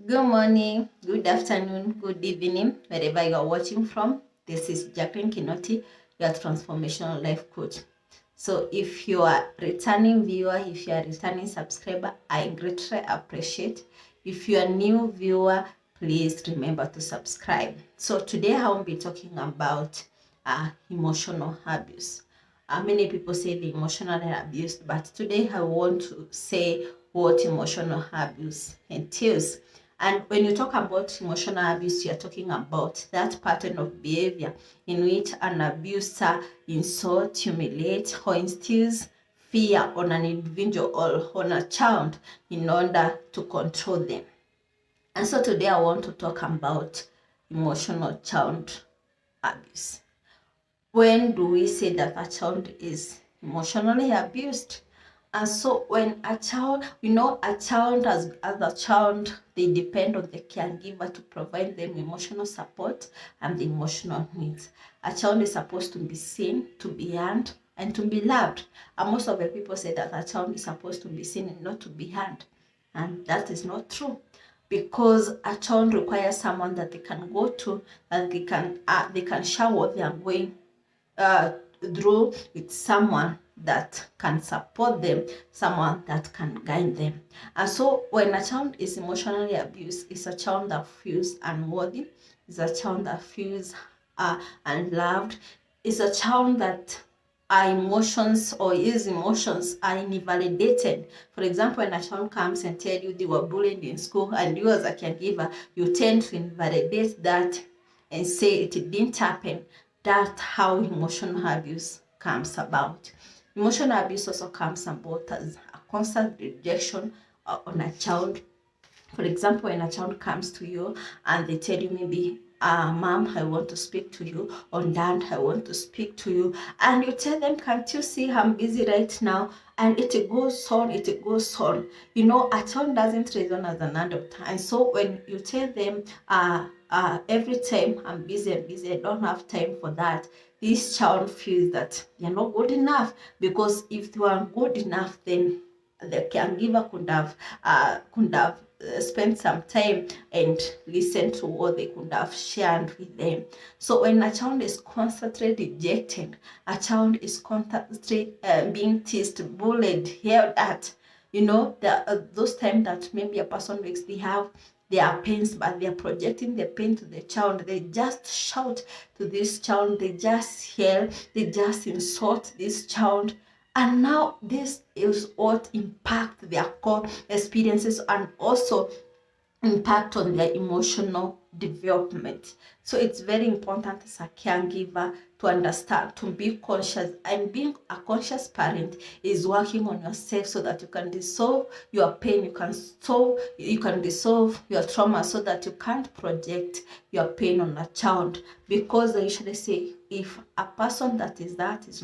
Good morning, good afternoon, good evening, wherever you are watching from. This is Jacqueline Kinoti, your transformational life coach. So if you are returning viewer, if you are returning subscriber, I greatly appreciate. If you are new viewer, please remember to subscribe. So today I will be talking about emotional abuse. Many people say the emotionally abused, but today I want to say what emotional abuse entails. And when you talk about emotional abuse, you're talking about that pattern of behavior in which an abuser insults, humiliates, or instills fear on an individual or on a child in order to control them. And so today I want to talk about emotional child abuse. When do we say that a child is emotionally abused? And so when a child, a child as a child, they depend on the caregiver to provide them emotional support and the emotional needs. A child is supposed to be seen, to be heard, and to be loved. And most of the people say that a child is supposed to be seen and not to be heard. And that is not true, because a child requires someone that they can go to, and they can share what they are going through with someone that can support them, someone that can guide them. And so when a child is emotionally abused, it's a child that feels unworthy, it's a child that feels unloved, it's a child that our emotions or his emotions are invalidated. For example, when a child comes and tell you they were bullied in school, and you as a caregiver, you tend to invalidate that and say it didn't happen. That's how emotional abuse comes about. Emotional abuse also comes about as a constant rejection on a child. For example, when a child comes to you and they tell you maybe, Mom, I want to speak to you, or Dad, I want to speak to you, and you tell them, can't you see I'm busy right now? And it goes on, it goes on. A child doesn't reason as an adult. And so when you tell them, every time I'm busy, I don't have time for that, this child feels that you're not good enough, because if you are good enough, then the caregiver could have spent some time and listen to what they could have shared with them. So when a child is constantly rejected, a child is constantly being teased, bullied, yelled at, those times that maybe a person makes they have their pains, but they are projecting the pain to the child. They just shout to this child, they just yell, they just insult this child. And now this is what impact their core experiences and also impact on their emotional development. So it's very important as a caregiver to understand, to be conscious, and being a conscious parent is working on yourself so that you can dissolve your pain, you can dissolve your trauma, so that you can't project your pain on a child. Because I usually say, if a person that is not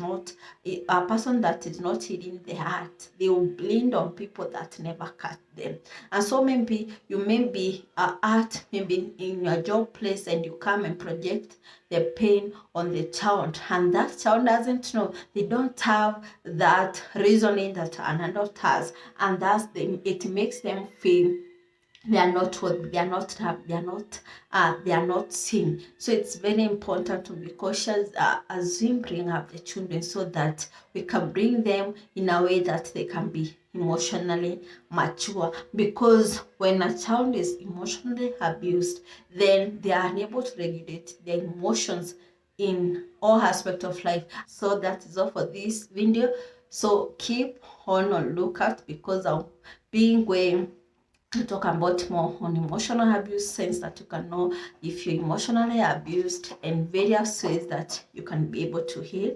healing the heart, they will blame on people that never cut them. And so maybe you may be at maybe in your job place, and you come and project the pain on the child, and that child doesn't know. They don't have that reasoning that an adult has, and it makes them feel they are not what they are not seen. So it's very important to be cautious as we bring up the children, so that we can bring them in a way that they can be emotionally mature. Because when a child is emotionally abused, then they are unable to regulate their emotions in all aspects of life. So that is all for this video. So keep on lookout, because I'll be going to talk about more on emotional abuse, sense that you can know if you're emotionally abused, and various ways that you can be able to heal.